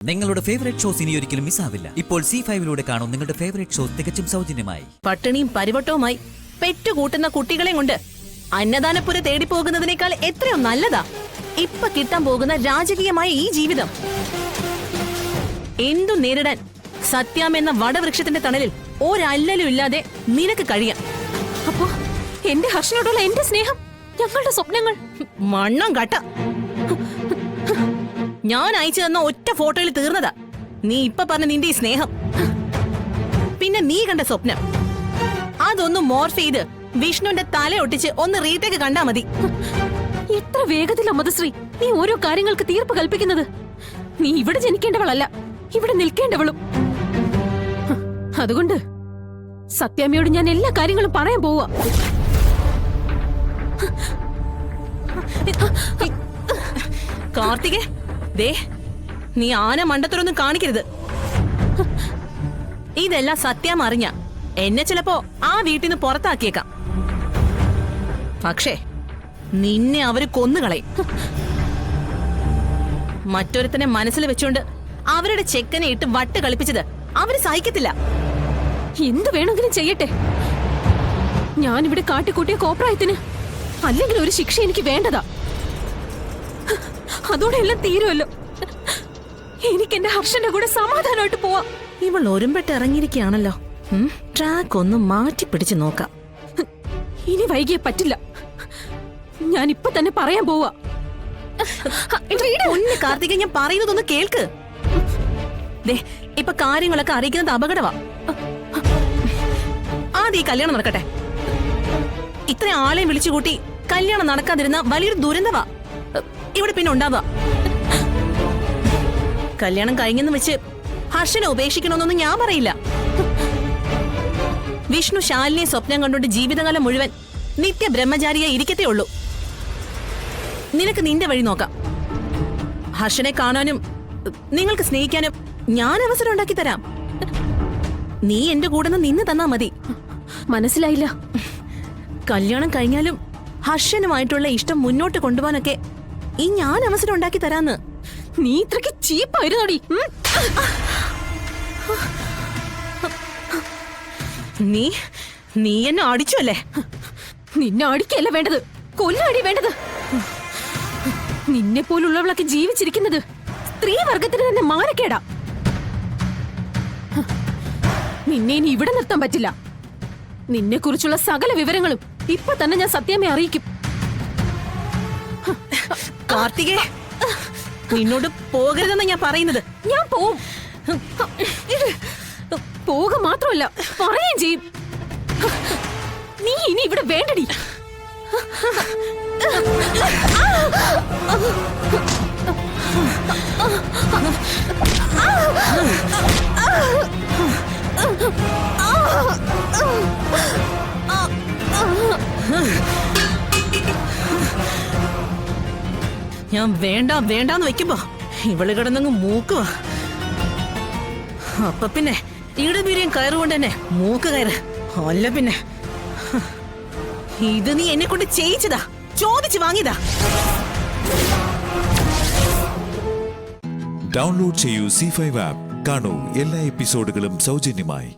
നിങ്ങളുടെ favourite shows ഇനി ഒരിക്കലും മിസ്സാവില്ല. ഇപ്പോൾ C5 കാണും നിങ്ങളുടെ ഫേവറേറ്റ് ഷോസ് തികച്ചും സൗജന്യമായി. പട്ടിണിയും പരിവട്ടവുമായി പെറ്റുകൂട്ടുന്ന കുട്ടികളെ കൊണ്ട് അന്നദാനപ്പുര തേടി പോകുന്നതിനേക്കാൾ എത്രയോ നല്ലതാ ഇപ്പൊ കിട്ടാൻ പോകുന്ന രാജകീയമായ ഈ ജീവിതം. എന്തു നേരിടാൻ സത്യം എന്ന വടവൃക്ഷത്തിന്റെ തണലിൽ ഒരല്ലലും ഇല്ലാതെ നിനക്ക് കഴിയാം. അപ്പോ എന്റെ ഹർഷനോടുള്ള എന്റെ സ്നേഹം, ഞങ്ങളുടെ സ്വപ്നങ്ങൾ മണ്ണം കട്ട. ഞാൻ അയച്ചു തന്ന ഒറ്റ ഫോട്ടോയിൽ തീർന്നതാ നീ ഇപ്പൊ പറഞ്ഞ നിന്റെ ഈ സ്നേഹം. പിന്നെ നീ കണ്ട സ്വപ്നം അതൊന്ന് മോർഫ് ചെയ്ത് വിഷ്ണുവിന്റെ തല ഒട്ടിച്ച് ഒന്ന് റീടേക്ക് കണ്ടാ മതി. എത്ര വേഗത്തിലാ മധുശ്രീ നീ ഓരോ കാര്യങ്ങൾക്ക് തീർപ്പ് കൽപ്പിക്കുന്നത്. നീ ഇവിടെ ജനിക്കേണ്ടവളല്ല, ഇവിടെ നിൽക്കേണ്ടവളും. അതുകൊണ്ട് സത്യാമ്മയോട് ഞാൻ എല്ലാ കാര്യങ്ങളും പറയാൻ പോവാ. കാർത്തികേ, ദേ നീ ആന മണ്ടത്തരൊന്നും കാണിക്കരുത്. ഇതെല്ലാം സത്യം അറിഞ്ഞ എന്നെ ചിലപ്പോ ആ വീട്ടിൽ നിന്ന് പുറത്താക്കിയേക്കാം. പക്ഷേ നിന്നെ അവര് കൊന്നുകളയും. മറ്റൊരുത്തനെ മനസ്സിൽ വെച്ചുകൊണ്ട് അവരുടെ ചെക്കനെ ഇട്ട് വട്ട് കളിപ്പിച്ചത് അവര് സഹിക്കത്തില്ല. എന്ത് വേണമെങ്കിലും ചെയ്യട്ടെ. ഞാനിവിടെ കാട്ടിക്കൂട്ടിയ കോപ്രായത്തിന് അല്ലെങ്കിൽ ഒരു ശിക്ഷ എനിക്ക് വേണ്ടതാ. അതോടെ എല്ലാം തീരുമല്ലോ. എനിക്ക് എന്റെ ഹർഷന്റെ കൂടെ സമാധാനമായിട്ട് പോവാം. ഇവൾ ഒരുമ്പെട്ട് ഇറങ്ങിയിരിക്കുകയാണല്ലോ. ട്രാക്ക് ഒന്ന് മാറ്റി പിടിച്ചു നോക്കാം. ഇനി വൈകിയേ പറ്റില്ല. ഞാൻ ഇപ്പൊ തന്നെ പറയാൻ പോവാ. കാർത്തിക, ഞാൻ പറയുന്നതൊന്ന് കേൾക്ക്. ദേ ഇപ്പൊ കാര്യങ്ങളൊക്കെ അറിയിക്കുന്നത് അപകടമാ. ആദ്യം ഈ കല്യാണം നടക്കട്ടെ. ഇത്ര ആളെയും വിളിച്ചുകൂട്ടി കല്യാണം നടക്കാതിരുന്ന വലിയൊരു ദുരന്തമാ ഇവിടെ പിന്നെ ഉണ്ടാവുക. കല്യാണം കഴിഞ്ഞെന്ന് വെച്ച് ഹർഷനെ ഉപേക്ഷിക്കണമെന്നൊന്നും ഞാൻ പറയില്ല. വിഷ്ണു ശാലിനെ സ്വപ്നം കണ്ടുകൊണ്ട് ജീവിതകാലം മുഴുവൻ നിത്യ ബ്രഹ്മചാരിയായി ഇരിക്കത്തേ ഉള്ളൂ. നിനക്ക് നിന്റെ വഴി നോക്കാം. ഹർഷനെ കാണാനും നിങ്ങൾക്ക് സ്നേഹിക്കാനും ഞാൻ അവസരം ഉണ്ടാക്കി തരാം. നീ എന്റെ കൂടെ നിന്ന് തന്നാ മതി. മനസ്സിലായില്ല. കല്യാണം കഴിഞ്ഞാലും ഹർഷനുമായിട്ടുള്ള ഇഷ്ടം മുന്നോട്ട് കൊണ്ടുപോകാനൊക്കെ ഈ ഞാൻ അവസരം ഉണ്ടാക്കി തരാന്ന്. നീ ഇത്രക്ക് ചീപ്പായിരുന്നോടി. നീ എന്നെ അടിച്ചു അല്ലേ? നിന്നെ അടിക്കല്ല വേണ്ടത്, കൊല്ലടി വേണ്ടത്. നിന്നെ പോലുള്ളവളൊക്കെ ജീവിച്ചിരിക്കുന്നത് സ്ത്രീ വർഗത്തിന് തന്നെ മാനക്കേടാ. നിന്നെ ഇനി ഇവിടെ നിർത്താൻ പറ്റില്ല. നിന്നെ കുറിച്ചുള്ള സകല വിവരങ്ങളും ഇപ്പൊ തന്നെ ഞാൻ സത്യാമ്മയെ അറിയിക്കും. കാർത്തികേ, നിന്നോട് പോകരുതെന്ന് ഞാൻ പറയുന്നത്. ഞാൻ പോവും. പോക മാത്രമല്ല പറയുകയും ചെയ്യും. നീ ഇനി ഇവിടെ വേണ്ടടി. ഞാൻ വേണ്ടാന്ന് വെക്കുമ്പോ ഇവള് കിടന്നങ്ങ് മൂക്കുവാ. അപ്പൊ പിന്നെ ഇടവീര്യം കയറുകൊണ്ട് തന്നെ മൂക്ക് കയറ്. അല്ല പിന്നെ ഇത് നീ എന്നെ കൊണ്ട് ചെയ്യിച്ചതാ, ചോദിച്ചു വാങ്ങിയതാ. ഡൗൺലോഡ് ചെയ്യൂ C5 ആപ്പ്. കാണൂ എല്ലാ എപ്പിസോഡുകളും സൗജന്യമായി.